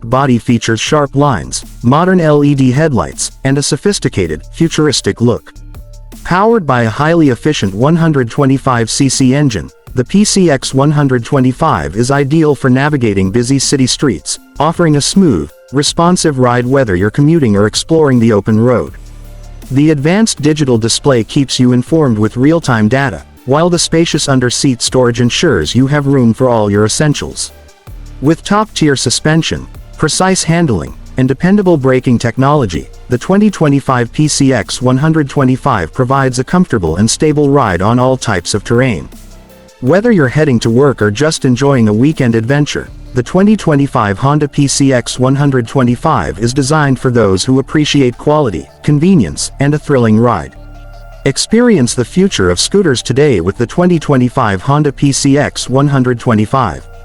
body features sharp lines, modern LED headlights, and a sophisticated, futuristic look. Powered by a highly efficient 125cc engine, the PCX 125 is ideal for navigating busy city streets, offering a smooth, responsive ride whether you're commuting or exploring the open road. The advanced digital display keeps you informed with real-time data, while the spacious under-seat storage ensures you have room for all your essentials. With top-tier suspension, precise handling, and dependable braking technology, the 2025 PCX 125 provides a comfortable and stable ride on all types of terrain. Whether you're heading to work or just enjoying a weekend adventure, the 2025 Honda PCX 125 is designed for those who appreciate quality, convenience, and a thrilling ride. Experience the future of scooters today with the 2025 Honda PCX 125.